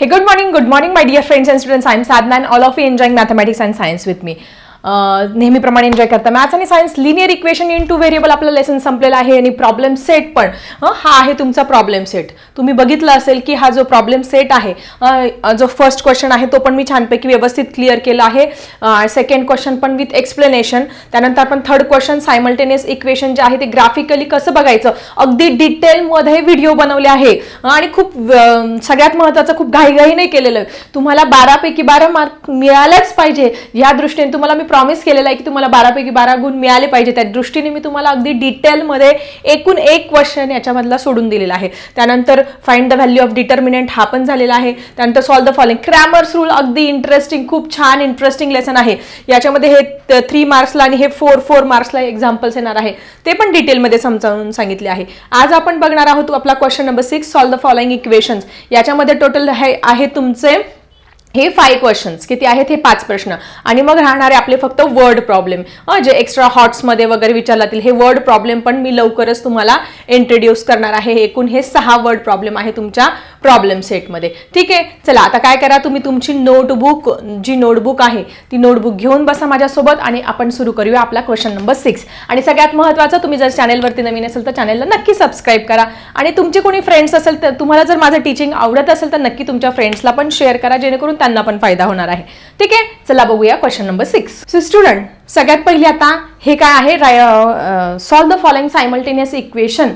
Hey, good morning, my dear friends and students. I am Sadhna and all of you enjoying mathematics and science with me. नेहमीप्रमाणे enjoy करता maths आणि science linear equation in two variable आपला lesson संपलेला आहे आणि problem set पण हा आहे तुमचा प्रॉब्लेम सेट. तुम्ही बघितलं असेल की हा जो प्रॉब्लेम सेट आहे, जो फर्स्ट क्वेश्चन आहे तो पण मी छानपैकी व्यवस्थित क्लिअर केला आहे. सेकंड क्वेश्चन पण विथ एक्सप्लेनेशन. त्यानंतर आपण थर्ड क्वेश्चन सायमल्टेनियस इक्वेशन जे आहे ते ग्राफिकली कसं बघायचं अगदी डिटेलमध्ये व्हिडिओ बनवले आहे आणि खूप सगळ्यात महत्त्वाचं खूप घाईघाई नाही केलेलं. तुम्हाला 12 पैकी 12 मार्क मिळालेच पाहिजे या दृष्टीने तुम्हाला मी प्रॉमिस केलेला आहे की तुम्हाला 12 पैकी 12 गुण मिळाले पाहिजे. त्या दृष्टीने मी तुम्हाला अगदी डिटेलमध्ये एकूण एक क्वेश्चन याच्यामधला सोडून दिलेला आहे. त्यानंतर find the value of determinant हा पण झालेला आहे. त्यानंतर solve the following Cramer's rule अगदी इंटरेस्टिंग खूप छान इंटरेस्टिंग लेसन आहे. याच्यामध्ये हे 3 मार्क्सला आणि हे 4 मार्क्सला एक्झाम्पल्स येणार आहे ते पण डिटेलमध्ये समजावून सांगितले आहे. आज आपण बघणार आहोत आपला question number 6 solve the following equations. याच्यामध्ये टोटल आहे तुमचे हे 5 क्वेश्चन्स. किती आहेत हे 5 प्रश्न आणि मग राहणारे आपले फक्त वर्ड प्रॉब्लेम जे एक्स्ट्रा हॉट्समध्ये वगैरे विचारला जातील. हे वर्ड प्रॉब्लेम पण मी लवकरच तुम्हाला इंट्रोड्यूस करणार आहे. एकूण हे 6 वर्ड प्रॉब्लेम आहे तुमच्या प्रॉब्लेम सेटमध्ये. ठीक आहे, चला आता काय करा, तुम्ही तुमची नोटबुक आहे ती नोटबुक घेऊन बसा माझ्यासोबत आणि आपण सुरू करूया आपला क्वेश्चन नंबर 6. आणि सगळ्यात महत्त्वाचं, तुम्ही जर चॅनेलवरती नवीन असेल तर चॅनेलला नक्की सबस्क्राईब करा आणि तुमचे कोणी फ्रेंड्स असेल तर तुम्हाला जर माझं टीचिंग आवडत असेल तर नक्की तुमच्या फ्रेंड्सला पण शेअर करा जेणेकरून त्यांना पण फायदा होणार आहे. ठीक आहे, चला बघूया क्वेश्चन नंबर 6. सो स्टुडंट, सगळ्यात पहिले आता हे काय आहे, solve the following simultaneous equation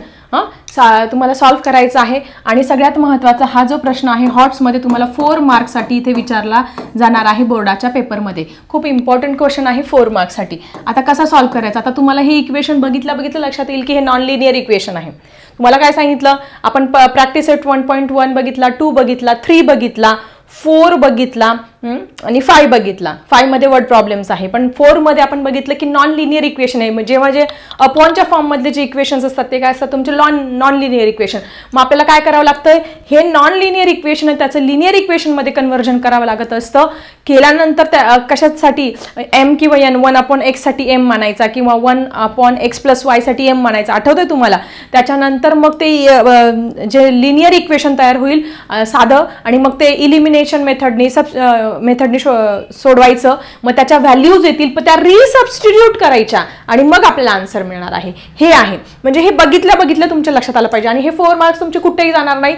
तुम्हाला सॉल्व्ह करायचं आहे. आणि सगळ्यात महत्त्वाचा हा जो प्रश्न आहे हॉट्समध्ये तुम्हाला 4 मार्क्ससाठी इथे विचारला जाणार आहे बोर्डाच्या पेपरमध्ये. खूप इम्पॉर्टंट क्वेश्चन आहे 4 मार्क्ससाठी. आता कसा सॉल्व्ह करायचा, आता तुम्हाला हे इक्वेशन बघितलं लक्षात येईल की हे नॉन लिनियर इक्वेशन आहे. तुम्हाला काय सांगितलं, आपण प्रॅक्टिस सेट 1.1 बघितला, 2 बघितला, 3 बघितला, 4 बघितला आणि 5 बघितला. 5 मध्ये वर्ड प्रॉब्लेम्स आहे, पण 4 मध्ये आपण बघितलं की नॉन लिनियर इक्वेशन आहे. जेव्हा जे अपॉनच्या फॉर्ममधले जे इक्वेशन्स असतात ते काय असतात तुमचे नॉन लिनियर इक्वेशन. मग आपल्याला काय करावं लागतं, हे नॉन लिनियर इक्वेशन आहे त्याचं लिनियर इक्वेशनमध्ये कन्व्हर्जन करावं लागत असतं. केल्यानंतर त्या कशासाठी m किंवा n 1/x साठी m मानायचा किंवा 1/x + y साठी m मानायचा. आठवतंय तुम्हाला? त्याच्यानंतर मग ते जे लिनियर इक्वेशन तयार होईल साधं आणि मग ते इलिमिनेशन मेथडनी सोडवायचं. मग त्याच्या व्हॅल्यूज येतील पण त्या रिसबस्टिट्यूट करायच्या आणि मग आपल्याला आन्सर मिळणार आहे. हे आहे म्हणजे हे बघितलं तुमच्या लक्षात आलं पाहिजे. आणि हे 4 मार्क्स तुमचे कुठेही जाणार नाही,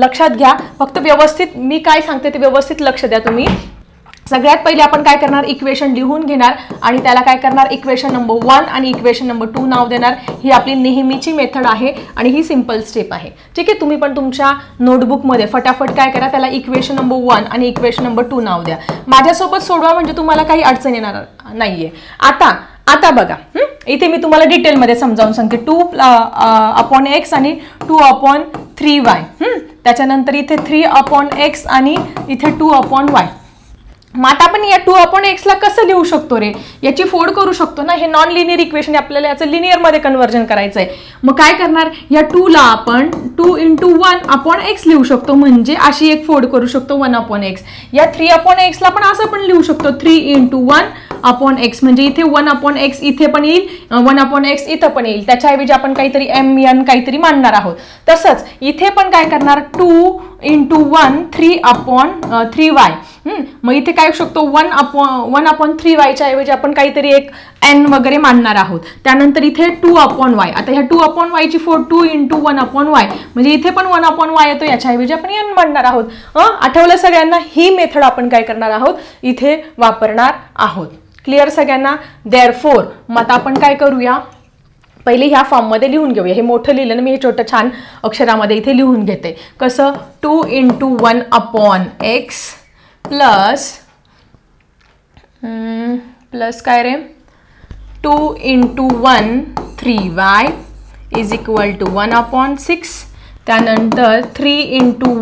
लक्षात घ्या. फक्त व्यवस्थित मी काय सांगते ते व्यवस्थित लक्ष द्या तुम्ही. सगळ्यात पहिले आपण काय करणार, इक्वेशन लिहून घेणार आणि त्याला काय करणार, इक्वेशन नंबर 1 आणि इक्वेशन नंबर 2 नाव देणार. ही आपली नेहमीची मेथड आहे आणि ही सिंपल स्टेप आहे. ठीक आहे, तुम्ही पण तुमच्या नोटबुकमध्ये फटाफट काय करा, त्याला इक्वेशन नंबर 1 आणि इक्वेशन नंबर 2 नाव द्या. माझ्यासोबत सोडवा म्हणजे तुम्हाला काही अडचण येणार नाहीये. आता बघा, इथे मी तुम्हाला डिटेलमध्ये समजावून सांगते. 2/x आणि 2/3y. त्याच्यानंतर इथे 3/x आणि इथे 2/y. मग आता आपण या 2/x ला कसं लिहू शकतो रे, याची फोड करू शकतो ना. हे नॉन लिनियर इक्वेशन आपल्याला याचं लिनियर मध्ये कन्व्हर्जन करायचं आहे. मग काय करणार, या 2 ला आपण 2 × 1/x लिहू शकतो, म्हणजे अशी एक फोड करू शकतो 1/x. या 3/x ला पण असं पण लिहू शकतो 3 × 1/x, म्हणजे इथे 1/x इथे पण येईल, 1/x इथं पण येईल. त्याच्याऐवजी आपण काहीतरी m काहीतरी मांडणार आहोत. तसंच इथे पण काय करणार, 2 × 1 3/3y. मग इथे काय शकतो 1/3y च्या ऐवजी आपण काहीतरी एक n वगैरे मांडणार आहोत. त्यानंतर इथे 2/y. आता ह्या 2/y ची फोड 2 × 1/y, म्हणजे इथे पण 1/y येतो, याच्या ऐवजी आपण n मांडणार आहोत. आठवलं सगळ्यांना? ही मेथड आपण काय करणार आहोत, इथे वापरणार आहोत. क्लिअर सगळ्यांना? देअरफोर मग आता आपण काय करूया, पहिले ह्या फॉर्ममध्ये लिहून घेऊया. हे मोठं लिहिलं ना मी, हे छोटं छान अक्षरामध्ये इथे लिहून घेते. कसं, 2 × 1/x प्लस काय रे, 2 × 1 3y इज इक्वल टू 1/6. त्यानंतर 3 ×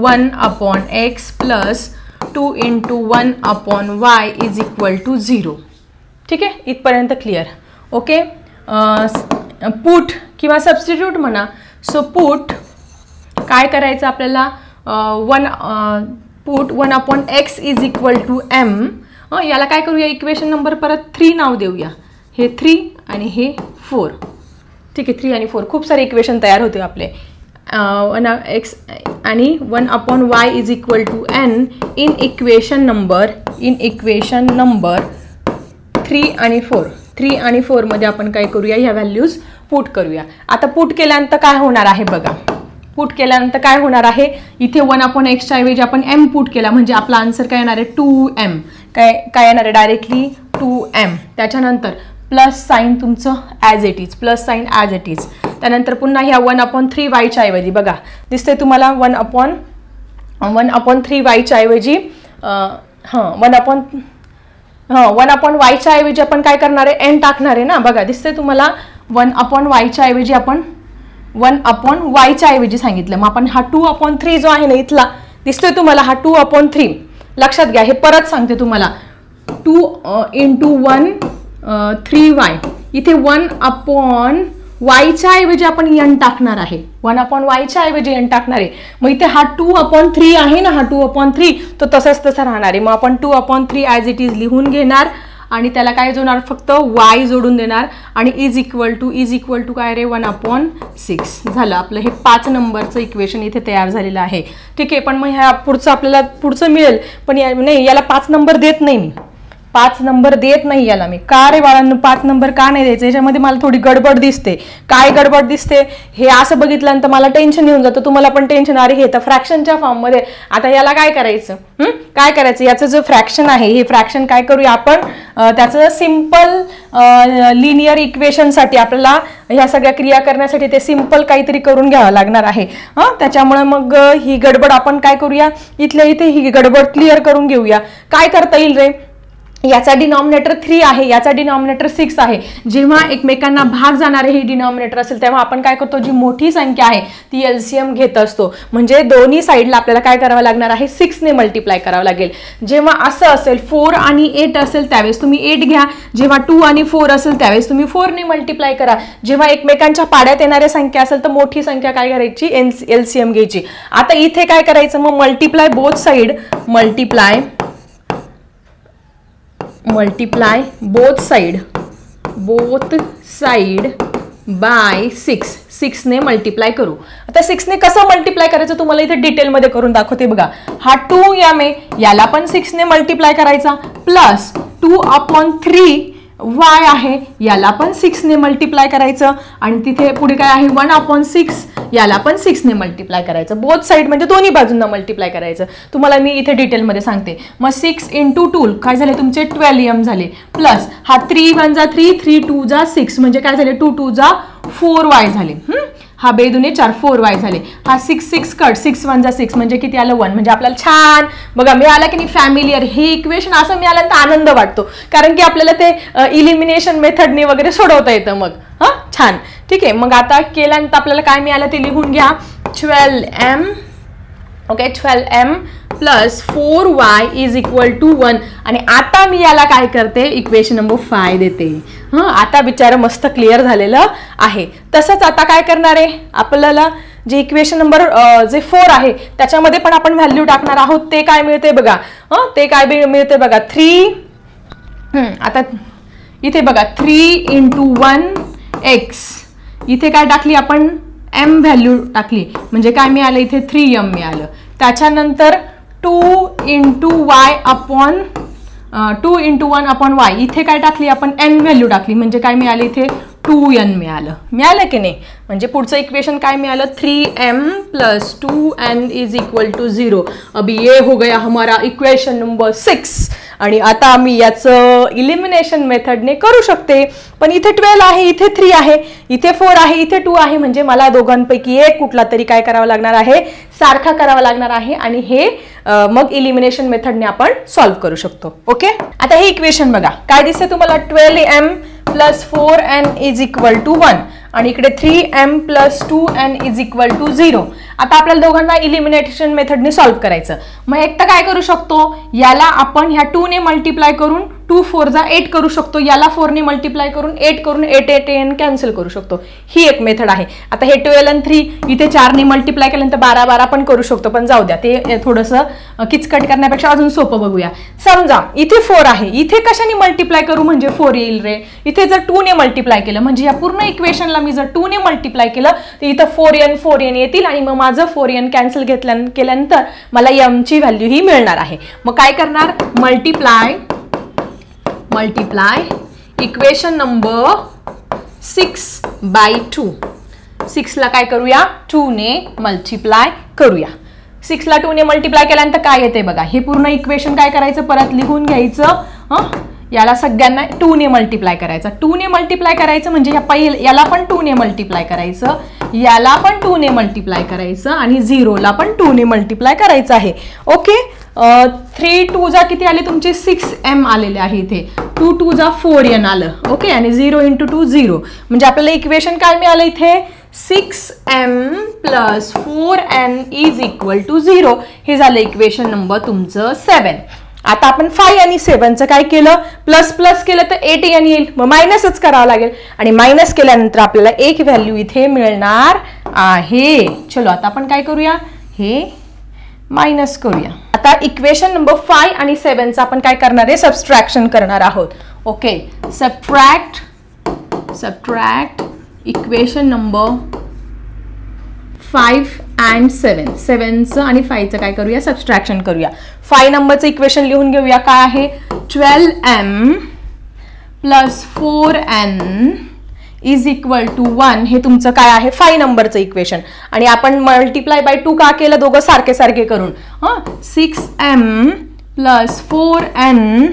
1/x plus 2 × 1/y is equal to 0. ठीक आहे, इथपर्यंत क्लिअर? ओके, पुट किंवा सबस्टिट्यूट म्हणा. सो पुट काय करायचं आपल्याला, put 1/x is equal to m. याला काय करूया, इक्वेशन नंबर परत 3 नाव देऊया. हे 3 आणि हे 4. ठीक आहे, 3 आणि 4 खूप सारे इक्वेशन तयार होते आपले. 1x आणि 1/y is equal to n in equation number 3 आणि 4. 3 आणि 4 मध्ये आपण काय करूया, ह्या व्हॅल्यूज पुट करूया. आता पुट केल्यानंतर काय होणार आहे बघा, पुट केल्यानंतर काय होणार आहे, इथे 1/x च्या ऐवजी आपण m पुट केला म्हणजे आपला आन्सर काय येणार आहे 2m. काय येणार आहे डायरेक्टली 2m. त्याच्यानंतर प्लस साईन तुमचं as it is, plus sign as it is. त्यानंतर पुन्हा ह्या 1/3y च्या ऐवजी बघा दिसते तुम्हाला 1/3y च्या ऐवजी 1/y च्या ऐवजी आपण काय करणार आहे, n टाकणार आहे ना. बघा दिसते तुम्हाला 1/y च्या ऐवजी आपण 1/y च्या ऐवजी सांगितलं. मग आपण हा 2/3 जो आहे ना इथला दिसतोय तुम्हाला, हा 2/3 लक्षात घ्या. हे परत सांगते तुम्हाला, 2 × 1 3y. इथे 1/y च्या ऐवजी आपण n टाकणार आहे, 1/y च्या ऐवजी n टाकणार आहे. मग इथे हा 2/3 आहे ना, हा 2/3 तो तसाच तसा राहणार आहे. मग आपण 2/3 ॲज इट इज लिहून घेणार आणि त्याला काय जोडणार, फक्त y जोडून देणार आणि इज इक्वल टू काय रे 1/6 झालं. आपलं हे 5 नंबरचं इक्वेशन इथे तयार झालेलं आहे. ठीक आहे, पण मग ह्या आपल्याला पुढचं मिळेल, पण नाही याला 5 नंबर देत नाही मी, 5 नंबर देत नाही याला मी. का रे बाळांनो 5 नंबर का नाही द्यायचं, याच्यामध्ये मला थोडी गडबड दिसते. काय गडबड दिसते, हे असं बघितल्यानंतर मला टेन्शन येऊन जातं, तुम्हाला पण टेन्शन. अरे हे तर फ्रॅक्शनच्या फॉर्ममध्ये, आता याला काय करायचं, काय करायचं, याचं जो फ्रॅक्शन आहे हे फ्रॅक्शन काय करूया आपण, त्याचं सिम्पल लिनियर इक्वेशनसाठी आपल्याला ह्या सगळ्या क्रिया करण्यासाठी ते सिम्पल काहीतरी करून घ्यावं लागणार आहे. त्याच्यामुळे मग ही गडबड आपण काय करूया, इथल्या इथे ही गडबड क्लिअर करून घेऊया. काय करता येईल रे, याचा डिनॉमिनेटर 3 आहे, याचा डिनॉमिनेटर 6 आहे. जेव्हा एकमेकांना भाग जाणारे हे डिनॉमिनेटर असेल तेव्हा आपण काय करतो, जी मोठी संख्या आहे ती एलसीएम घेत असतो. म्हणजे दोन्ही साईडला आपल्याला काय करावं लागणार आहे, 6 ने मल्टिप्लाय करावं लागेल. जेव्हा असं असेल 4 आणि 8 असेल त्यावेळेस तुम्ही 8 घ्या, जेव्हा 2 आणि 4 असेल त्यावेळेस तुम्ही 4 ने मल्टिप्लाय करा. जेव्हा एकमेकांच्या पाड्यात येणाऱ्या संख्या असेल तर मोठी संख्या काय करायची, एलसीएम घ्यायची. आता इथे काय करायचं, मग multiply both side, multiply both side by 6 ने मल्टिप्लाय करू. आता 6 ने कसं मल्टिप्लाय करायचं तुम्हाला इथे डिटेलमध्ये करून दाखवते बघा. हा 2m आहे, याला पण 6 ने मल्टिप्लाय करायचा, प्लस 2/3y आहे, याला पण 6 ने मल्टिप्लाय करायचं आणि तिथे पुढे काय आहे 1/6, याला पण 6 ने मल्टिप्लाय करायचं. बोथ साइड म्हणजे दोन्ही बाजूंना मल्टिप्लाय करायचं. तुम्हाला मी इथे डिटेलमध्ये सांगते. मग 6 × 2 काय झाले तुमचे 12m झाले, प्लस हा 3 1 जा 3, 3 2 जा 6 म्हणजे काय झाले 2 2 जा 4y झाले. हा 2 2 4 4y झाले. हा 6 6 कट, 6 1 जा 6 म्हणजे किती आलं 1. म्हणजे आपल्याला छान बघा मिळालं की नाही फॅमिलियर हे इक्वेशन. असं मिळालं तर आनंद वाटतो, कारण की आपल्याला ते इलिमिनेशन मेथडने वगैरे सोडवता येतं. मग छान, ठीक आहे. मग आता केल्यानंतर आपल्याला काय मिळालं ते लिहून घ्या. 12m, okay, 12m plus 4y is equal to 1. आणि आता मी याला काय करते, इक्वेशन नंबर 5 देते. आता बिचारा मस्त क्लिअर झालेलं आहे. तसंच आता काय करणार आहे, आपल्याला जे इक्वेशन नंबर जे 4 आहे त्याच्यामध्ये पण आपण व्हॅल्यू टाकणार आहोत. ते काय मिळते बघा, ते काय मिळते बघा 3. आता इथे बघा 3 × 1x, इथे काय टाकली आपण m व्हॅल्यू टाकली म्हणजे काय मिळालं इथे 3m मिळालं. त्याच्यानंतर 2 × 1/y इथे काय टाकली आपण n व्हॅल्यू टाकली म्हणजे काय मिळालं इथे 2n मिळालं की नाही. म्हणजे पुढचं इक्वेशन काय मिळालं 3m + 2n is equal to 0. अभी ये हो गया हमारा इक्वेशन नंबर 6. आणि आता आम्ही याचं इलिमिनेशन मेथडने करू शकते. पण इथे 12 आहे, इथे 3 आहे, इथे 4 आहे, इथे 2 आहे. म्हणजे मला दोघांपैकी एक कुठला तरी काय करावं लागणार आहे, सारखा करावा लागणार आहे. आणि हे मग इलिमिनेशन मेथडने आपण सॉल्व्ह करू शकतो. ओके, आता हे इक्वेशन बघा काय दिसते तुम्हाला 12m + 4n is equal to 1 आणि इकडे 3m + 2n is equal to 0. आता आपल्याला दोघांना इलिमिनेशन मेथडने सॉल्व्ह करायचं. मग एक तर काय करू शकतो, याला आपण ह्या 2 ने मल्टिप्लाय करून 2 4 जा 8 करू शकतो, याला 4 ने मल्टिप्लाय करून 8 करून 8 8 एन कॅन्सल करू शकतो. ही एक मेथड आहे. आता हे 12 आणि 3 इथे 4 ने मल्टिप्लाय केल्यानंतर 12 12 पण करू शकतो, पण जाऊ द्या, ते थोडंसं किचकट करण्यापेक्षा अजून सोपं बघूया. समजा इथे 4 आहे, इथे कशाने मल्टिप्लाय करू म्हणजे 4 येईल रे. इथे जर 2 ने मल्टिप्लाय केलं म्हणजे या पूर्ण इक्वेशनला मी जर 2 ने मल्टिप्लाय केलं तर इथं 4n येतील आणि मग माझं 4n कॅन्सल केल्यानंतर मला m ची व्हॅल्यू ही मिळणार आहे. मग काय करणार, मल्टिप्लाय इक्वेशन नंबर 6/2. 6 ला काय करूया, 2 ने मल्टिप्लाय करूया. 6 ला 2 ने मल्टिप्लाय केल्यानंतर काय येते बघा, हे पूर्ण इक्वेशन काय करायचं, परत लिहून घ्यायचं. याला सगळ्यांना 2 ने मल्टिप्लाय करायचं. 2 ने मल्टिप्लाय करायचं म्हणजे याला पण 2 ने मल्टिप्लाय करायचं, याला पण 2 ने मल्टिप्लाय करायचं आणि 0 ला पण 2 ने मल्टिप्लाय करायचं आहे. ओके, 3 2 जा किती आले तुमचे 6m आलेले आहे इथे. 2 2 जा 4n आलं. ओके, आणि 0 × 2 0 म्हणजे आपल्याला इक्वेशन काय मिळालं इथे, 6m + 4n = 0. हे झालं इक्वेशन नंबर तुमचं 7. आता आपण 5 आणि 7चं काय केलं, प्लस प्लस केलं तर 8n येईल, मग मायनसच करावं लागेल आणि मायनस केल्यानंतर आपल्याला एक व्हॅल्यू इथे मिळणार आहे. चलो आता आपण काय करूया, हे मायनस करूया. आता इक्वेशन नंबर 5 आणि 7चं आपण काय करणार आहे, सबस्ट्रॅक्शन करणार आहोत. Okay, subtract equation number 5 and 7. 7चं आणि 5चं काय करूया, सबस्ट्रॅक्शन करूया. 5 नंबरचं इक्वेशन लिहून घेऊया, काय आहे, 12m + 4n = 1. हे तुमचं काय आहे, 5 नंबरचं इक्वेशन. आणि आपण मल्टिप्लाय बाय 2 का केलं, दोघं सारखे सारखे करून. 6m + 4n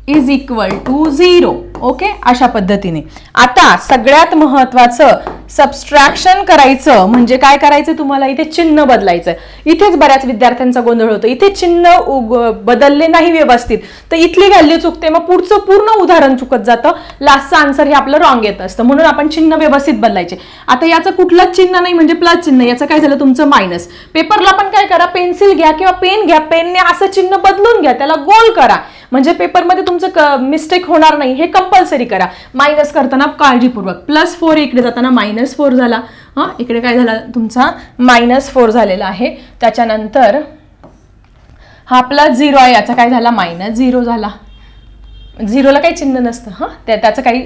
= 0. ओके, अशा पद्धतीने. आता सगळ्यात महत्वाचं सबस्ट्रॅक्शन करायचं म्हणजे काय करायचं, तुम्हाला इथे चिन्ह बदलायचं. इथेच बऱ्याच विद्यार्थ्यांचा गोंधळ होतो, इथे चिन्ह बदलले नाही व्यवस्थित तर इथली व्हॅल्यू चुकते, मग पुढचं पूर्ण उदाहरण चुकत जातं, लास्टचं आन्सर हे आपलं रॉंग येत असतं. म्हणून आपण चिन्ह व्यवस्थित बदलायचे. आता याचं कुठलंच चिन्ह नाही म्हणजे प्लस चिन्ह, याचं काय झालं तुमचं मायनस. पेपरला पण काय करा, पेन्सिल घ्या किंवा पेन घ्या, पेनने असं चिन्ह बदलून घ्या, त्याला गोल करा म्हणजे पेपरमध्ये तुमचं मिस्टेक होणार नाही. हे कंपल्सरी करा. मायनस करताना काळजीपूर्वक, +4 इकडे जाताना -4 झाला. इकडे काय झाला तुमचा -4 झालेला आहे. त्याच्यानंतर हा +0 आहे, याचा काय झाला -0 झाला. 0ला काही चिन्ह नसतं, त्याचं काही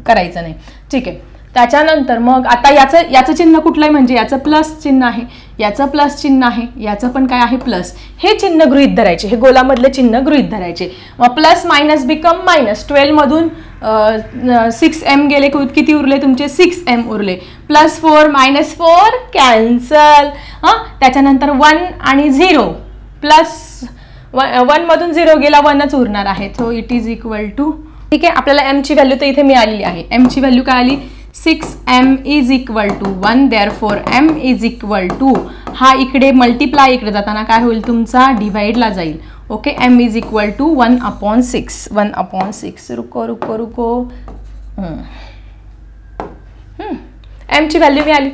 करायचं नाही. ठीक आहे, त्याच्यानंतर मग आता याचं चिन्ह कुठलं आहे म्हणजे याचं प्लस चिन्ह आहे, याचं प्लस चिन्ह आहे, याचं पण काय आहे प्लस. हे चिन्ह गृहीत धरायचे, हे गोलामधले चिन्ह गृहीत धरायचे. मग प्लस मायनस बिकम मायनस. 12 मधून 6m गेले, किती उरले तुमचे 6m उरले. +4 -4 कॅन्सल. त्याच्यानंतर 1 आणि 0 +1 मधून 0 गेला, 1च उरणार आहे. So it is equal to, ठीक आहे, आपल्याला m ची व्हॅल्यू तर इथे मिळालेली आहे. m ची व्हॅल्यू काय आली, 6m = 1. देअरफॉर m = हा इकडे मल्टिप्लाय इकडे जाताना काय होईल तुमचा, डिवाइडला जाईल. Okay, m = 1/6. 1/6. रुको m ची व्हॅल्यू मिळाली.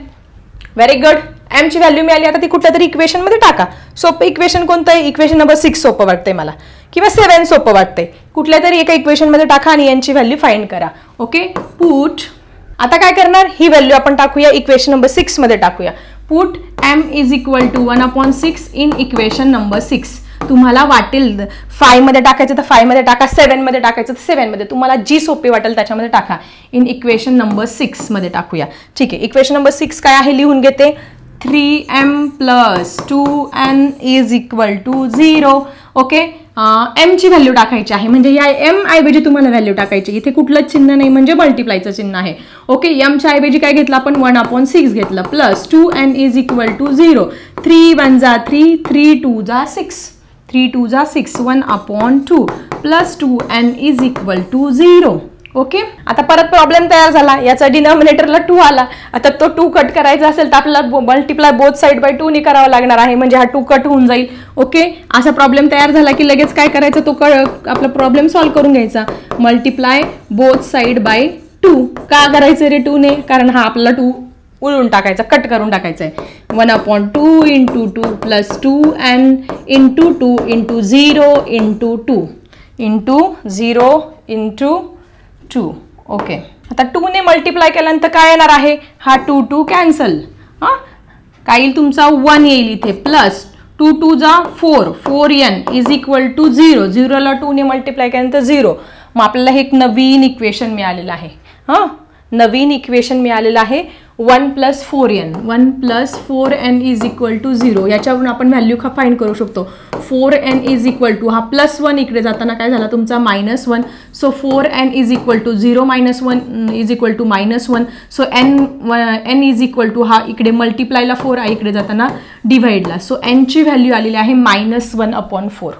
व्हेरी गुड, m ची व्हॅल्यू मिळाली. आता ती कुठल्या तरी इक्वेशन मध्ये टाका. सोपं इक्वेशन कोणतं आहे, इक्वेशन नंबर 6 सोपं वाटतंय मला, किंवा 7 सोपं वाटतंय. कुठल्या तरी एका इक्वेशन मध्ये टाका आणि यांची व्हॅल्यू फाइंड करा. Okay, put. आता काय करणार, ही व्हॅल्यू आपण टाकूया इक्वेशन नंबर 6 मध्ये टाकूया. Put m = 1/6 in equation number 6. तुम्हाला वाटेल 5 मध्ये टाकायचं तर 5 मध्ये टाका, 7 मध्ये टाकायचं तर 7 मध्ये, तुम्हाला जी सोपी वाटेल त्याच्यामध्ये टाका. इन इक्वेशन नंबर 6 मध्ये टाकूया. ठीक आहे, इक्वेशन नंबर 6 काय आहे लिहून घेते. 3m + 2n = 0. ओके, m ची व्हॅल्यू टाकायची आहे म्हणजे या m ऐवजी तुम्हाला व्हॅल्यू टाकायची. इथे कुठलंच चिन्ह नाही म्हणजे मल्टिप्लायचं चिन्ह आहे. ओके, m च्या ऐवजी काय घेतलं आपण, 1/6 घेतलं. +2n = 0. 3 1 जा 3, 3 2 जा 6, 3 2 जा 6, 1/2 +2n = 0. ओके, आता परत प्रॉब्लेम तयार झाला. याचा डिनॉमिनेटरला 2 आला. आता तो 2 कट करायचा असेल तर आपल्याला मल्टिप्लाय बोथ साइड बाय 2 ने करावं लागणार आहे म्हणजे हा 2 कट होऊन जाईल. ओके, असा प्रॉब्लेम तयार झाला की लगेच काय करायचं, तो आपला प्रॉब्लेम सॉल्व्ह करून घ्यायचा. Multiply both side by 2. का करायचं रे 2 ने, कारण हा आपला 2 उलून टाकायचा, कट करून टाकायचा आहे. 1/2 × 2 +2n × 2 × 0 × 2. Into 0 into 2. ओके, आता 2 ने मल्टिप्लाय केल्यानंतर काय येणार आहे, हा 2 2 कॅन्सल, हां काय येईल तुमचा 1 येईल इथे, प्लस 2 2 जा 4, 4n इज इक्वल टू 0, 0 ला 2 ने मल्टिप्लाय केल्यानंतर 0. मग आपल्याला हे एक नवीन इक्वेशन मिळालेलं आहे, हां नवीन इक्वेशन मिळालेलं आहे 1 + 4n, 1 + 4n is equal to 0. याच्यावरून आपण व्हॅल्यू फाइंड करू शकतो. 4n इज इक्वल टू हा +1 इकडे जाताना काय झाला तुमचा -1, so 4n is equal to 0 - 1 is equal to -1, so n is equal to हा इकडे मल्टिप्लायला 4 आहे, इकडे जाताना डिवाइडला, सो n ची व्हॅल्यू आलेली आहे -1/4.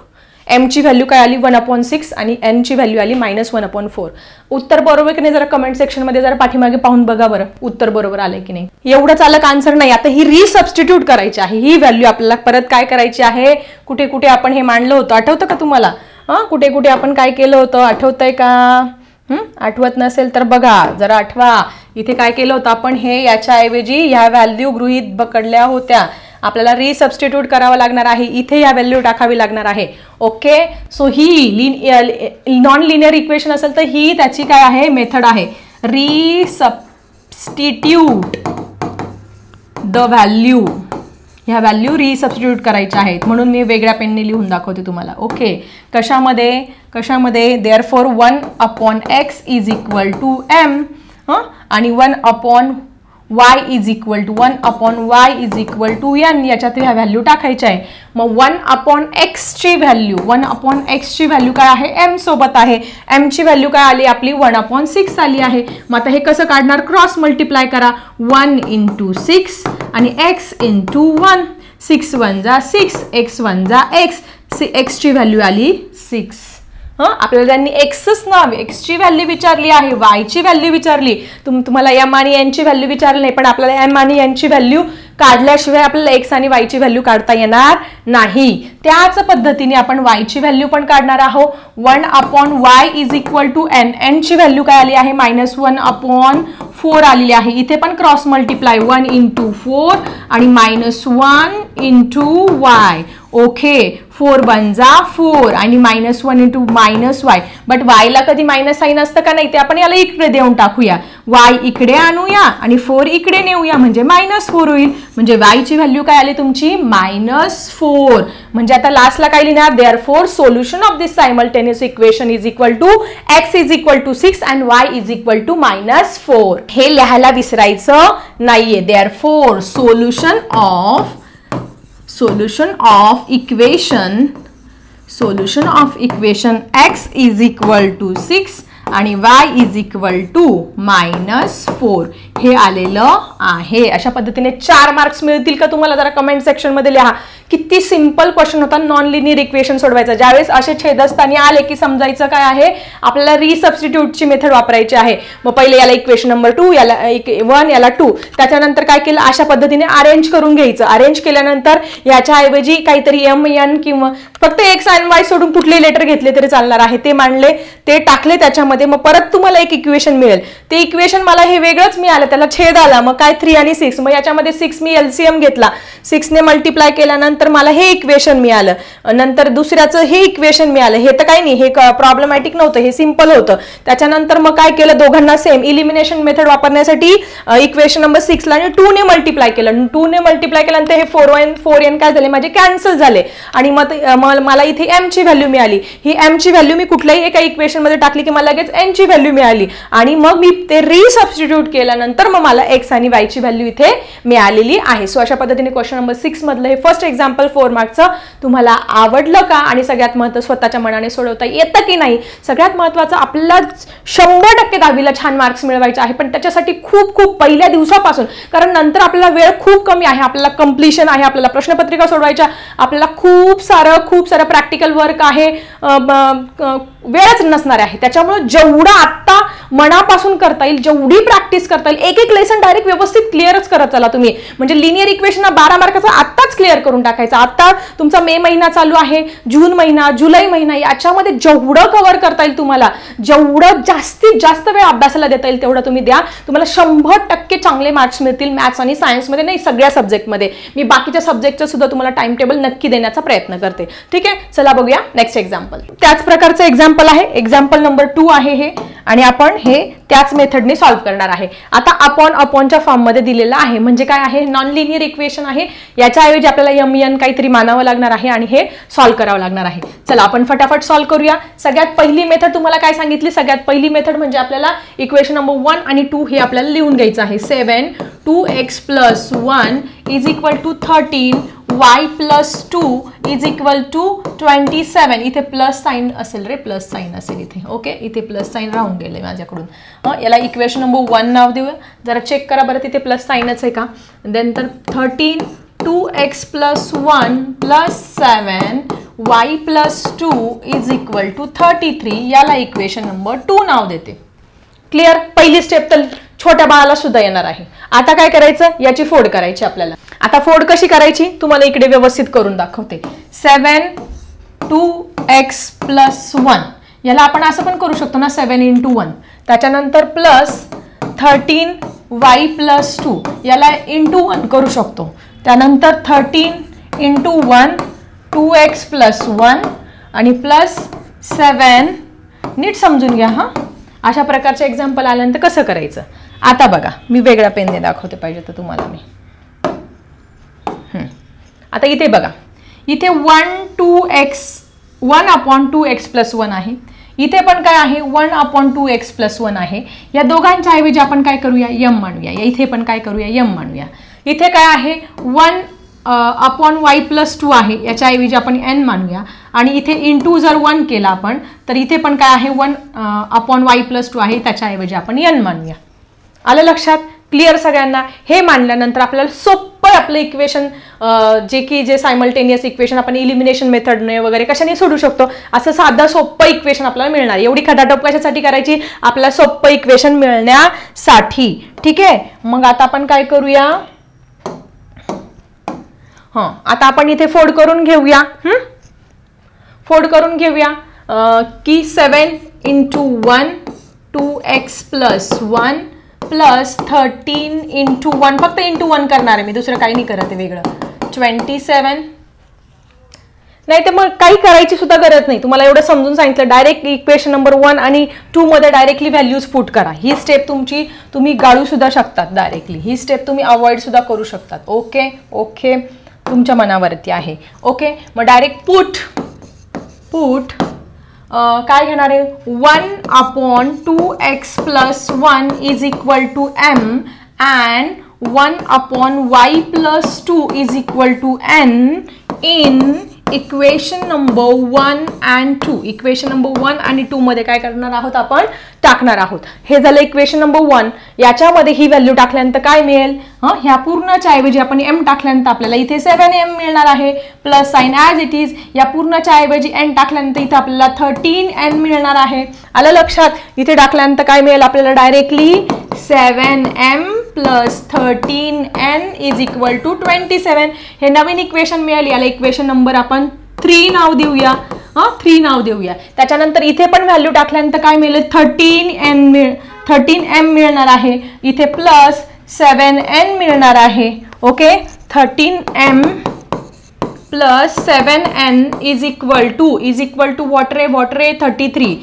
m ची व्हॅल्यू काय आली 1/6 आणि n ची व्हॅल्यू आली -1/4. उत्तर बरोबर की नाही जरा कमेंट सेक्शन मध्ये जरा पाठीमागे पाहून बघा बरं, उत्तर बरोबर आलंय की नाही. एवढंच आलं का आन्सर नाही, आता ही रिसबस्टिट्यूट करायची आहे, ही व्हॅल्यू आपल्याला परत काय करायची आहे, कुठे कुठे आपण हे मांडलं होतं आठवतं का तुम्हाला, कुठे कुठे आपण काय केलं होतं आठवतंय का, आठवत नसेल तर बघा जरा आठवा. इथे काय केलं होतं आपण, हे याच्याऐवजी ह्या व्हॅल्यू गृहीत पकडल्या होत्या, आपल्याला रिसबस्टिट्यूट करावं लागणार आहे, इथे या व्हॅल्यू टाकावी लागणार आहे. ओके, सो ही नॉन लिनियर इक्वेशन असेल तर ही त्याची काय आहे मेथड आहे, रिसबस्टिट्यूट द व्हॅल्यू, ह्या व्हॅल्यू रिसबस्टिट्यूट करायच्या आहेत, म्हणून मी वेगळ्या पेनने लिहून दाखवते तुम्हाला. ओके, कशामध्ये therefore 1/x is equal to m, आणि 1/y is equal to 1/y is equal to n, याच्यात ह्या व्हॅल्यू टाकायच्या आहे. मग 1/x ची व्हॅल्यू काय आहे, m सोबत आहे, m ची व्हॅल्यू काय आली आपली 1/6 आली आहे. मग आता हे कसं काढणार, क्रॉस मल्टिप्लाय करा, 1 × 6 आणि x × 1, 6 1 जा 6, x 1 जा x, x ची व्हॅल्यू आली 6. आपल्याला त्यांनी एक्सच नाव एक्स ची व्हॅल्यू विचारली आहे, वाय ची व्हॅल्यू विचारली, तुम्हाला एम आणि एन ची व्हॅल्यू विचारली नाही, पण आपल्याला एम आणि एन ची व्हॅल्यू काढल्याशिवाय आपल्याला एक्स आणि वाय ची व्हॅल्यू काढता येणार नाही. त्याच पद्धतीने आपण वाय ची व्हॅल्यू पण काढणार आहोत. 1/y is equal to n, n ची व्हॅल्यू काय आली आहे -1/4 आलेली आहे. इथे पण क्रॉस मल्टिप्लाय 1 × 4 आणि -1 × y. ओके, 4 1 जा 4 आणि -1 × -y, बट y ला कधी मायनस साइन असतं का नाही, ते आपण याला इकडे देऊन टाकूया, y इकडे आणूया आणि 4 इकडे नेऊया, म्हणजे -4 होईल. म्हणजे y ची व्हॅल्यू काय आली तुमची -4. म्हणजे आता लास्टला काय लिहिणार, therefore solution of this simultaneous equation is equal to x is equal to 6 and y is equal to -4. हे लिहायला विसरायचं नाहीये. Therefore solution of equation x is equal to 6 आणि y इज इक्वल टू -4 हे आलेलं आहे. अशा पद्धतीने 4 मार्क्स मिळतील का तुम्हाला, जरा कमेंट सेक्शन मध्ये लिहा. किती सिंपल क्वेश्चन होता नॉन लिनियर इक्वेशन सोडवायचा. ज्यावेळेस असे छेदस्थानी आले की समजायचं काय आहे, आपल्याला रिसबस्टिट्यूटची मेथड वापरायची आहे. मग पहिले याला इक्वेशन नंबर 2, याला 1, याला 2, त्याच्यानंतर काय केलं, अशा पद्धतीने अरेंज करून घ्यायचं. अरेंज केल्यानंतर याच्याऐवजी काहीतरी m n किंवा फक्त x आणि y सोडून कुठले लेटर घेतले तरी चालणार आहे, ते मांडले, ते टाकले त्याच्यामध्ये. मग परत तुम्हाला एक इक्वेशन मिळेल, ते इक्वेशन मला हे वेगळंच मिळालं, त्याला छेद आला, मग काय 3 आणि 6, मग याच्यामध्ये 6 मी LCM घेतला, 6 ने मल्टिप्लाय केल्यानंतर मला हे इक्वेशन मिळालं, नंतर दुसऱ्याचं हे इक्वेशन मिळालं. हे तर काही नाही, हे प्रॉब्लेमॅटिक नव्हतं, हे सिंपल होतं. त्याच्यानंतर मग काय केलं, दोघांना सेम इलिमिनेशन मेथड वापरण्यासाठी इक्वेशन नंबर 6 ला 2 ने मल्टिप्लाय केलं. 2 ने मल्टिप्लाय केल्यानंतर हे 4n काय झाले, माझे कॅन्सल झाले आणि मग मला इथे m ची व्हॅल्यू मिळाली. ही m ची व्हॅल्यू मी कुठल्याही एका इक्वेशन मध्ये टाकली की मला लगेच n ची व्हॅल्यू मिळाली आणि मग मी ते रिसबस्टिट्यूट केल्यानंतर मग मला x आणि y ची व्हॅल्यू इथे मिळालेली आहे. सो अशा पद्धतीने क्वेश्चन नंबर 6 मधलं हे फर्स्ट एक्झाम्पल 4 मार्कचं तुम्हाला आवडलं का, आणि सगळ्यात महत्त्वाचं स्वतःच्या मनाने सोडवता येतं की नाही. सगळ्यात महत्त्वाचं आपल्याला 100% 10वीला छान मार्क्स मिळवायचे आहे, पण त्याच्यासाठी खूप पहिल्या दिवसापासून, कारण नंतर आपल्याला वेळ खूप कमी आहे, आपल्याला कंप्लीशन आहे, आपल्याला प्रश्नपत्रिका सोडवायच्या, आपल्याला खूप सारं प्रॅक्टिकल वर्क आहे, वेळच नसणार आहे. त्याच्यामुळे जेवढं आत्ता मनापासून करता येईल, जेवढी प्रॅक्टिस करता येईल, एक लेसन डायरेक्ट व्यवस्थित क्लिअरच करत चला तुम्ही. म्हणजे लिनियर इक्वेशन 12 मार्काचा आत्ताच क्लिअर करून टाका. टाकायचा. आता तुमचा मे महिना चालू आहे, जून महिना, जुलै महिना, याच्यामध्ये जेवढं कव्हर करता येईल तुम्हाला, जेवढं जास्तीत जास्त वेळ अभ्यासाला देता येईल तेवढं तुम्ही द्या. तुम्हाला 100% चांगले मार्क्स मिळतील मॅथ्स आणि सायन्समध्ये, नाही सगळ्या सब्जेक्टमध्ये. मी बाकीच्या सब्जेक्टचं सुद्धा तुम्हाला टाइम टेबल नक्की देण्याचा प्रयत्न करते. ठीक आहे, चला बघूया नेक्स्ट एक्झाम्पल. त्याच प्रकारचं एक्झाम्पल आहे, एक्झाम्पल नंबर 2 आहे हे, आणि आपण हे त्याच मेथडने सॉल्व्ह करणार आहे. आता अपॉनच्या फॉर्ममध्ये दिलेलं आहे, म्हणजे काय आहे, नॉन लिनियर इक्वेशन आहे. याच्याऐवजी आपल्याला mn काहीतरी मानावं लागणार आहे आणि हे सॉल्व्ह करावं लागणार आहे. चला आपण फटाफट सॉल्व्ह करूया. सगळ्यात पहिली मेथड तुम्हाला काय सांगितली, सगळ्यात पहिली मेथड म्हणजे आपल्याला इक्वेशन नंबर 1 आणि 2 हे आपल्याला लिहून घ्यायचं आहे. 7 2x + 1 = 13 y + 2 = 27. इथे प्लस साइन असेल रे, प्लस साइन असेल इथे. ओके, इथे प्लस साइन राहून गेले माझ्याकडून. याला इक्वेशन नंबर 1 नाव देऊया. जरा चेक करा बरं तिथे प्लस साइनच आहे का. देन तर 13 2x + 1 + 7 y + 2 = 33. याला इक्वेशन नंबर 2 नाव देते. क्लिअर. पहिली स्टेप तर छोट्या बाळाला सुद्धा येणार आहे. आता काय करायचं, याची फोड करायची आपल्याला. आता फोड कशी करायची तुम्हाला इकडे व्यवस्थित करून दाखवते. 7 2x + 1, याला आपण असं पण करू शकतो ना, 7 × 1. त्याच्यानंतर प्लस 13 y + 2, याला × 1 करू शकतो. त्यानंतर 13 × 1 2x + 1 आणि प्लस 7. नीट समजून घ्या हा. अशा प्रकारचे एक्झाम्पल आल्यानंतर कसं करायचं. आता बघा, मी वेगळा पेनने दाखवते पाहिजे तर तुम्हाला मी. आता इथे बघा, इथे 1/2x + 1 आहे. इथे पण काय आहे, 1/2x + 1 आहे. या दोघांच्या ऐवजी आपण काय करूया, m मानूया. इथे पण काय करूया, m मानूया. इथे काय आहे, 1/y + 2 आहे, याच्या ऐवजी आपण n मानूया. आणि इथे × जर 1 केला आपण, तर इथे पण काय आहे, 1/y + 2 आहे, त्याच्या ऐवजी आपण n मानूया. आलं लक्षात. क्लिअर सगळ्यांना. हे मानल्यानंतर आपल्याला सोपं आपलं इक्वेशन, जे सायमल्टेनियस इक्वेशन आपण इलिमिनेशन मेथडने वगैरे कशाने सोडू शकतो, असं साधं सोपं इक्वेशन आपल्याला मिळणार. एवढी खटाटोप कशासाठी करायची, आपल्याला सोपं इक्वेशन मिळण्यासाठी. ठीक आहे, मग आता आपण काय करूया, आता आपण इथे फोड करून घेऊया. फोड करून घेऊया की 7 × 1 2x + 1 + 13 × 1, फक्त × 1 करणार आहे मी, दुसरं काही नाही करत आहे वेगळं. 27. नाही तर मग काही करायची सुद्धा गरज नाही. तुम्हाला एवढं समजून सांगितलं. डायरेक्ट इक्वेशन नंबर 1 आणि 2 मध्ये डायरेक्टली व्हॅल्यूज पुट करा. ही स्टेप तुम्ही गाळू सुद्धा शकतात डायरेक्टली. ही स्टेप तुम्ही अवॉइड सुद्धा करू शकतात. ओके ओके, तुमच्या मनावरती आहे. ओके, मग डायरेक्ट पुट काय घेणार आहे, 1/2x + 1 = m and 1/y + 2 = n in equation number 1 and 2. Equation number 1 आणि 2 मध्ये काय करणार आहोत, आपण टाकणार आहोत. हे झालं इक्वेशन नंबर 1. याच्यामध्ये ही व्हॅल्यू टाकल्यानंतर काय मिळेल, ह्या पूर्णच्या ऐवजी आपण m टाकल्यानंतर आपल्याला इथे 7m मिळणार आहे. Plus sign as it is. या पूर्णच्या ऐवजी n टाकल्यानंतर इथे आपल्याला 13n मिळणार आहे. आलं लक्षात. इथे टाकल्यानंतर काय मिळेल आपल्याला, डायरेक्टली 7m + 13n = 27. हे नवीन इक्वेशन मिळेल. याला इक्वेशन नंबर आपण 3 नाव देऊया. 3 नाव देऊया. त्याच्यानंतर इथे पण व्हॅल्यू टाकल्यानंतर काय मिळेल, 13m मिळणार आहे. इथे प्लस 7n मिळणार आहे. ओके, 13m + 7n = वॉट रे 33.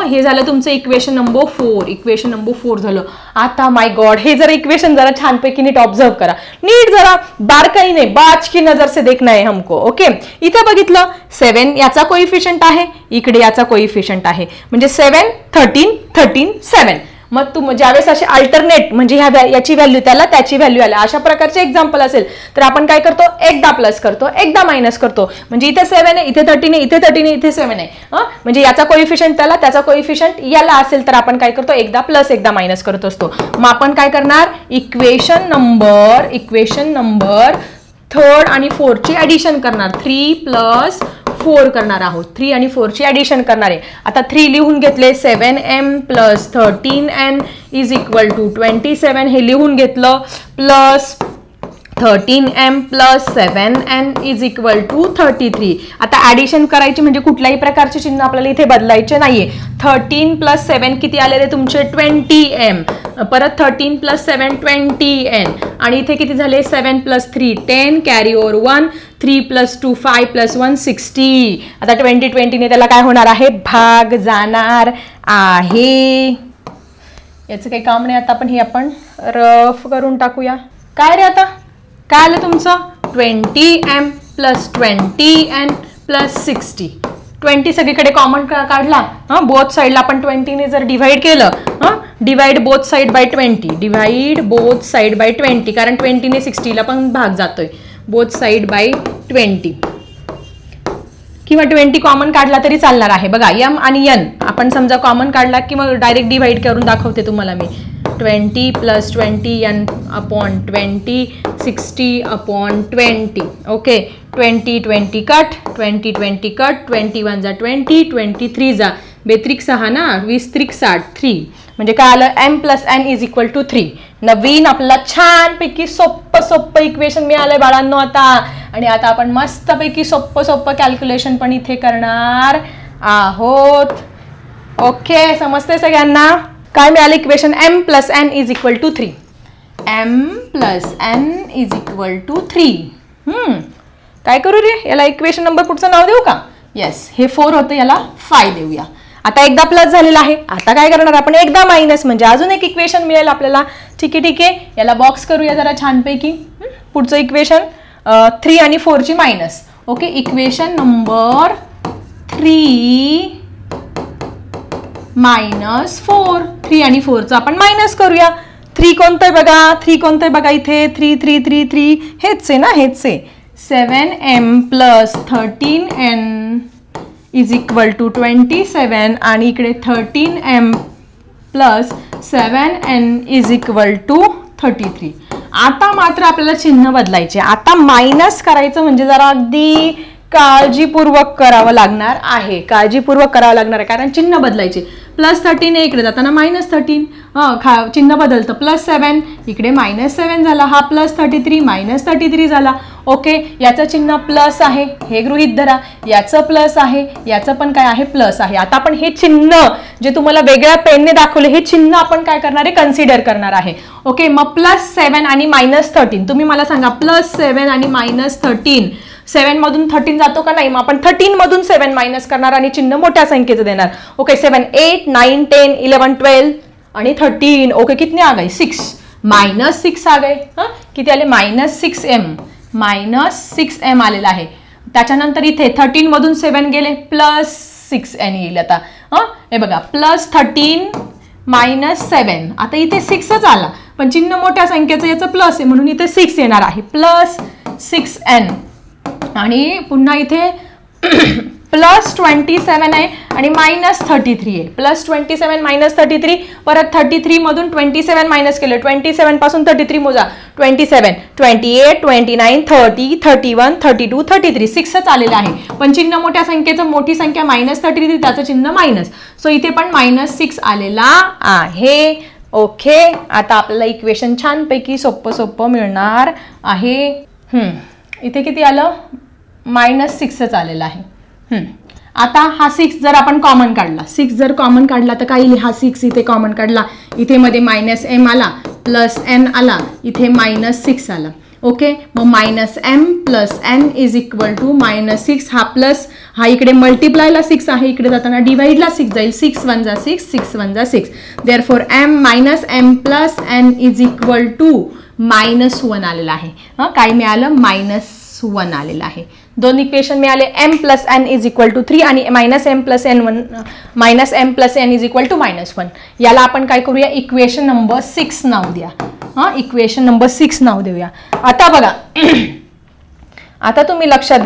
हे झालं तुमचं इक्वेशन नंबर 4. इक्वेशन नंबर 4 झालं. आता माय गॉड, हे जरा इक्वेशन जरा छानपैकी नीट ऑब्झर्व करा. नीट जरा बारकाई नाही, बाज की नजर से देखना है हमको. ओके, इथे बघितलं 7 याचा कोइफिशियंट आहे, इकडे याचा कोइफिशियंट आहे, म्हणजे 7 13 13 7. मग ज्यावेळेस असे अल्टरनेट म्हणजे याची व्हॅल्यू त्याला त्याची व्हॅल्यू आल्या अशा प्रकारचे एक्झाम्पल असेल तर आपण काय करतो, एकदा प्लस करतो एकदा मायनस करतो. म्हणजे इथे 7 आहे, इथे 13 आहे, इथे 13 आहे, इथे 7 आहे. म्हणजे याचा कोइफिशियंट त्याला त्याचा कोइफिशियंट याला असेल तर आपण काय करतो, एकदा प्लस एकदा मायनस करत असतो. मग आपण काय करणार, इक्वेशन नंबर 3rd आणि 4th ची ऍडिशन करणार. 3 + 4 करणार आहोत. 3 आणि 4 ची ऍडिशन करणार आहे. आता 3 लिहून घेतले, 7m + 13n = 27 हे लिहून घेतलं, plus 13m + 7n is equal to 33. आता ॲडिशन करायची म्हणजे कुठल्याही प्रकारचे चिन्ह आपल्याला इथे बदलायचे नाहीये. 13 + 7 किती आलेले तुमचे 20m, परत 13 + 7 20n, आणि इथे किती झाले 7 + 3 10, कॅरी ओव्हर 1, 3 + 2 5 + 1 60. आता 20 ने त्याला काय होणार आहे, भाग जाणार आहे. याचं काही काम नाही. आता आपण रफ करून टाकूया. काय रे आता काय आलं तुमचं 20m + 20n + 60. 20 सगळीकडे कॉमन काढला, बोथ साईडला आपण 20 ने जर डिवाइड केलं, divide both side by 20, divide both side by 20, कारण 20 ने 60 ला पण भाग जातोय. बोथ साइड बाय 20 किंवा 20 कॉमन काढला तरी चालणार आहे. बघा m आणि n आपण समजा कॉमन काढला की मग डायरेक्ट डिवाइड करून दाखवते तुम्हाला मी. 20 + 20n upon 20, 60/20. Okay, 20 cut, 20 cut, 21 जा 20, 23 जा 2 6 ना, 20 3 60 3. म्हणजे काय आलं, m + n is equal to 3. नवीन आपल्याला छानपैकी सोप्पं इक्वेशन मिळालंय बाळांनो आता. आणि आता आपण मस्तपैकी सोप्पं कॅल्क्युलेशन पण इथे करणार आहोत. ओके, समजते सगळ्यांना. काय मिळालं equation, m + n is equal to 3. m + n is equal to 3. काय करू रे, याला इक्वेशन नंबर पुढचं नाव देऊ का? येस, हे 4 होतं, याला 5 देऊया. आता एकदा प्लस झालेला आहे, आता काय करणार आपण, एकदा मायनस, म्हणजे अजून एक इक्वेशन मिळेल आपल्याला. ठीक आहे, याला बॉक्स करूया जरा छानपैकी. पुढचं इक्वेशन 3 आणि 4 ची मायनस. Okay, equation number 3 - 4. 3 आणि 4चं आपण मायनस करूया. 3 कोणतं आहे बघा, 3 कोणतं आहे बघा इथे, 3 3 3 3 हेच आहे ना, हेच आहे. 7m + 13n is equal to 27, आणि इकडे 13m + 7n is equal to 33. आता मात्र आपल्याला चिन्ह बदलायचे. आता मायनस करायचं म्हणजे जरा अगदी काळजीपूर्वक करावं लागणार आहे. कारण चिन्ह बदलायचे. +13 इकडे जाताना -13, चिन्ह बदलतं. +7 इकडे -7 झाला, हा +33 -33 झाला. ओके, याचं चिन्ह प्लस आहे, हे गृहीत धरा. याचं प्लस आहे, याचं पण काय आहे, प्लस आहे. आता आपण हे चिन्ह जे तुम्हाला वेगळ्या पेनने दाखवले, हे चिन्ह आपण काय करणार आहे, कन्सिडर करणार आहे. ओके, मग +7 आणि -13 तुम्ही मला सांगा, +7 आणि -13, 7 मधून 13 जातो का नाही? मग आपण 13 मधून 7 मायनस करणार आणि चिन्ह मोठ्या संख्येचं देणार. ओके, 7 8 9 10 11 12 आणि 13. ओके, कितने आ गए, 6. -6 आ गए. किती आले, -6m आलेला आहे. त्याच्यानंतर इथे 13 मधून 7 गेले, +6n येईल. आता हे बघा, +13 -7. आता इथे 6च आला, पण चिन्ह मोठ्या संख्येचं याचं प्लस आहे म्हणून इथे 6 येणार आहे. +6n, आणि पुन्हा इथे +27 आहे आणि -33 आहे. +27 -33, परत 33 मधून 27 मायनस केलं, 27 पासून 33 मोजा. 27 28 29 30 31 32 33 6च आलेलं आहे, पण चिन्ह मोठ्या संख्येचं, मोठी संख्या -33, त्याचं चिन्ह मायनस. सो इथे पण -6 आलेला आहे. ओके, आता आपल्याला इक्वेशन छानपैकी सोप्पं मिळणार आहे. इथे किती आलं, -6च आलेलं आहे. आता हा 6 जर आपण कॉमन काढला, 6 जर कॉमन काढला तर काय येईल, हा 6 इथे कॉमन काढला, इथे मध्ये -m आला, +n आला, इथे -6 आला. ओके, मग -m + n is equal to -6. हा प्लस, हा इकडे मल्टिप्लायला 6 आहे, इकडे जाताना डिवाइडला 6 जाईल. 6 1 जा 6, 6 1 जा 6. Therefore m + n is equal to -1 आलेला आहे. काय मिळालं, -1 आलेलं आहे. दोन इक्वेशन मिळाले, m + n is equal to 3 आणि -m + n is equal to -1. याला आपण काय करूया, इक्वेशन नंबर 6 नाव द्या. इक्वेशन नंबर 6 नाव देऊया. आता बघा, आता तुम्ही लक्षात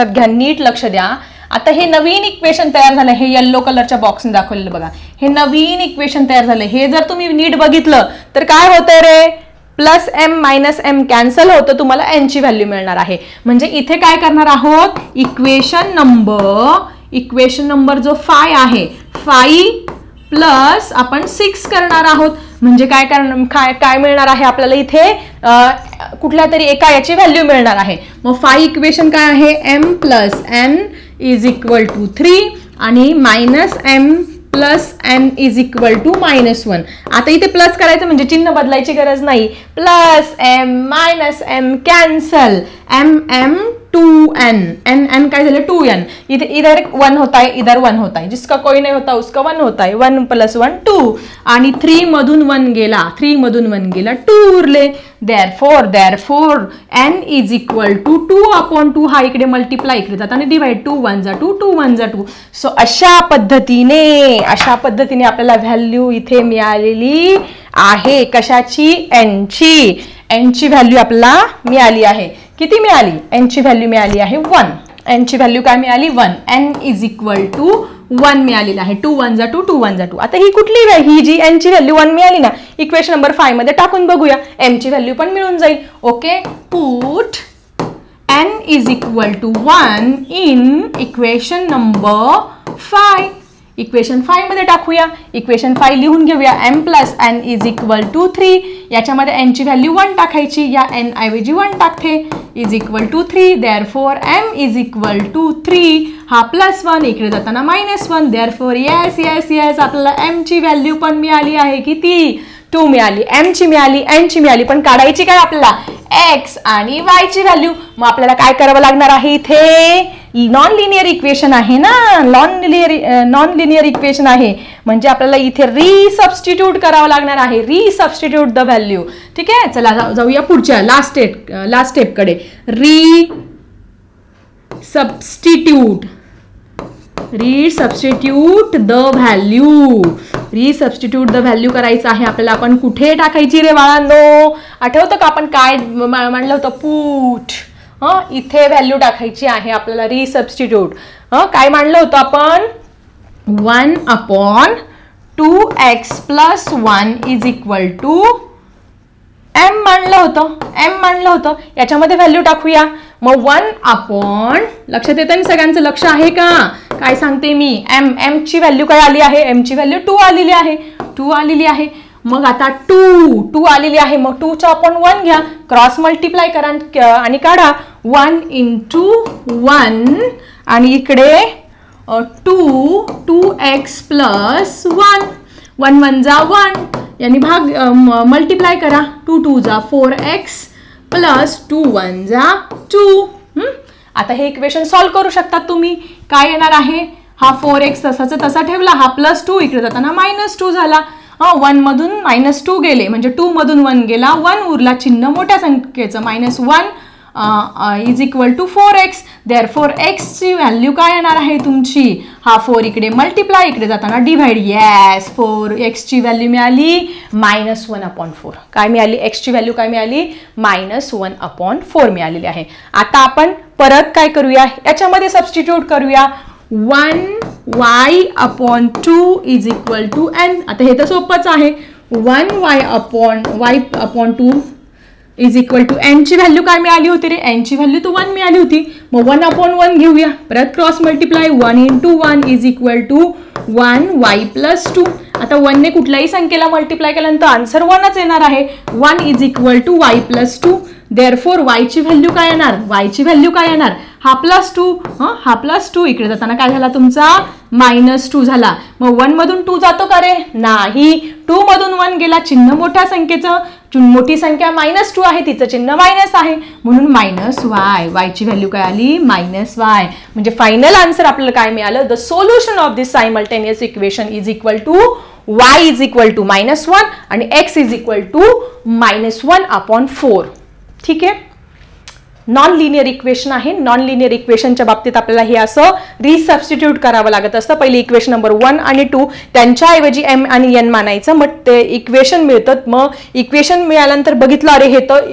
घ्या, नीट लक्ष द्या. आता हे नवीन इक्वेशन तयार झालं, हे येलो कलरच्या बॉक्सने दाखवलेलं बघा, हे नवीन इक्वेशन तयार झालं. हे जर तुम्ही नीट बघितलं तर काय होतंय रे, +m -m कॅन्सल होतं, तुम्हाला n ची व्हॅल्यू मिळणार आहे. म्हणजे इथे काय करणार आहोत, इक्वेशन नंबर जो 5 आहे, 5 प्लस आपण 6 करणार आहोत. म्हणजे काय मिळणार आहे आपल्याला इथे कुठल्या तरी एका याची व्हॅल्यू मिळणार आहे. मग 5 इक्वेशन काय आहे, m plus n is equal to 3 आणि minus m plus n is equal to -1. आता इथे प्लस करायचं म्हणजे चिन्ह बदलायची गरज नाही. Plus m minus m cancel, m 2n, n काय झालं 2n. इधर 1 होता है, इधर 1 होता है, जिसका कोई नहीं होता उसका 1 होता है. 1 + 1 2 आणि 3 मधून 1 गेला, 3 मधून 1 गेला, 2 उरले. therefore n is equal to 2/2. हा इकडे मल्टिप्लाय, इकडे जात आणि डिवाइड. 2 1 जा 2, 2 1 जा 2. सो अशा पद्धतीने आपल्याला व्हॅल्यू इथे मिळालेली आहे. कशाची, n ची व्हॅल्यू आपल्याला मिळाली आहे. किती मिळाली, n ची व्हॅल्यू मिळाली आहे 1. n ची व्हॅल्यू काय मिळाली 1. n इज इक्वल टू 1 मिळालेलं आहे. 2 1 जा 2, 2 1 जा 2. आता ही कुठली ही जी n ची व्हॅल्यू 1 मिळाली ना, इक्वेशन नंबर 5 मध्ये टाकून बघूया, m ची व्हॅल्यू पण मिळून जाईल. Okay, put n is equal to 1 in equation number 5. Equation 5 मध्ये टाकूया. इक्वेशन 5 लिहून घेऊया. m plus n is equal to 3. याच्यामध्ये n ची व्हॅल्यू 1 टाकायची, या n ऐवजी 1 टाकते, is equal to 3. Therefore m is equal to 3. हा +1, इकडे जाताना -1. देअरफॉर येस आपल्याला m ची व्हॅल्यू पण मिळाली आहे. किती, 2 मिळाली. m ची मिळाली, n ची मिळाली, पण काढायची काय आपल्याला, x आणि y ची व्हॅल्यू. मग आपल्याला काय करावं लागणार आहे, इथे नॉन लिनियर इक्वेशन आहे ना, नॉन लिनियर इक्वेशन आहे, म्हणजे आपल्याला इथे रिसबस्टिट्यूट करावं लागणार आहे. Resubstitute the value. ठीक आहे, चला जाऊया पुढच्या लास्ट स्टेपकडे. Resubstitute the value. Resubstitute the value करायचं आहे आपल्याला. आपण कुठे टाकायची रे बाळांनो, आठवतं का आपण काय म्हणलं होतं, पुट. इथे व्हॅल्यू टाकायची आहे आपल्याला. रिसबस्टिट्यूट काय मांडलं होतं आपण, 1/2x + 1 is equal to m मांडलं होतं. याच्यामध्ये व्हॅल्यू टाकूया. मग 1 लक्षात येतं ना, सगळ्यांचं लक्ष आहे का, काय सांगते मी, m ची व्हॅल्यू काय आली आहे, m ची व्हॅल्यू 2 आलेली आहे. मग आता 2 आलेली आहे. मग 2 चा आपण 1 घ्या, क्रॉस मल्टिप्लाय करा आणि काढा. 1 × 1 आणि इकडे 2x + 1. 1 1 जा 1 यानी भाग मल्टिप्लाय करा. 2 2 जा 4x + 2 1 जा 2. आता हे इक्वेशन सॉल्व्ह करू शकतात तुम्ही. काय येणार आहे, हा 4x तसाच तसा ठेवला, हा +2, इकडे जाताना -2 झाला. 1 मधून -2 गेले, म्हणजे 2 मधून 1 गेला, 1 उरला, चिन्ह मोठ्या संख्येचं -1 is equal to 4x. Therefore x ची व्हॅल्यू काय येणार आहे तुमची, हा 4 इकडे मल्टिप्लाय, इकडे जाताना डिवाइड. येस, 4x ची व्हॅल्यू मिळाली -1/4. काय मिळाली, x ची व्हॅल्यू काय मिळाली, -1/4 मिळालेली आहे. आता आपण परत काय करूया, याच्यामध्ये सबस्टिट्यूट करूया. 1y/2 is equal to n. आता हे तर सोपंच आहे. 1y/2 is equal to n ची व्हॅल्यू काय मिळाली होती रे, n ची व्हॅल्यू तर 1 मिळाली होती. मग 1/1 घेऊया, परत cross multiply. 1 × 1 is equal to 1y + 2. आता 1 ने कुठल्याही संख्येला मल्टिप्लाय केल्यानंतर आन्सर 1च येणार आहे. 1 is equal to y + 2. Therefore y ची व्हॅल्यू काय येणार, हा +2, इकडे जाताना काय झाला तुमचा, -2 झाला. मग 1 मधून 2 जातो का रे, नाही. 2 मधून 1 गेला, चिन्ह मोठ्या संख्येचं, मोठी संख्या -2 आहे, तिचं चिन्ह मायनस आहे, म्हणून -y. y ची व्हॅल्यू काय आली, -y. म्हणजे फायनल आन्सर आपल्याला काय मिळालं, the solution of this simultaneous equation is equal to y is equal to -1 आणि x इज इक्वल टू -1/4. ठीक आहे, नॉन लिनियर इक्वेशन आहे. नॉन लिनियर इक्वेशनच्या बाबतीत आपल्याला हे असं रिसबस्टिट्यूट करावं लागत असतं. पहिली इक्वेशन नंबर 1 आणि 2 त्यांच्याऐवजी m आणि n मानायचं, मग ते इक्वेशन मिळतं. मग इक्वेशन मिळाल्यानंतर बघितलं, अरे हे तर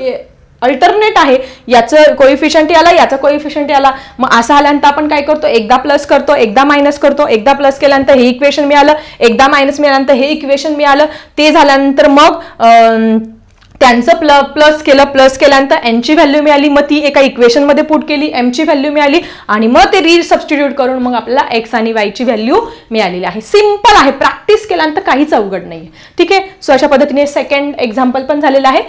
अल्टरनेट आहे, याचं कोइफिशियंट याला, याचं कोइफिशियंट याला. मग असं आल्यानंतर आपण काय करतो, एकदा प्लस करतो, एकदा मायनस करतो, एकदा प्लस केल्यानंतर हे इक्वेशन मिळालं, एकदा मायनस मिळाल्यानंतर हे इक्वेशन मिळालं. ते झाल्यानंतर मग त्यांचं प्लस केल्यानंतर एनची व्हॅल्यू मिळाली, मग ती एका इक्वेशन मध्ये पुट केली, एमची व्हॅल्यू मिळाली आणि मग ते रिसबस्टिट्यूट करून मग आपल्याला एक्स आणि वायची व्हॅल्यू मिळालेली आहे. सिंपल आहे, प्रॅक्टिस केल्यानंतर काहीच अवघड नाही. ठीक आहे. सो अशा पद्धतीने सेकंड एक्झाम्पल पण झालेलं आहे.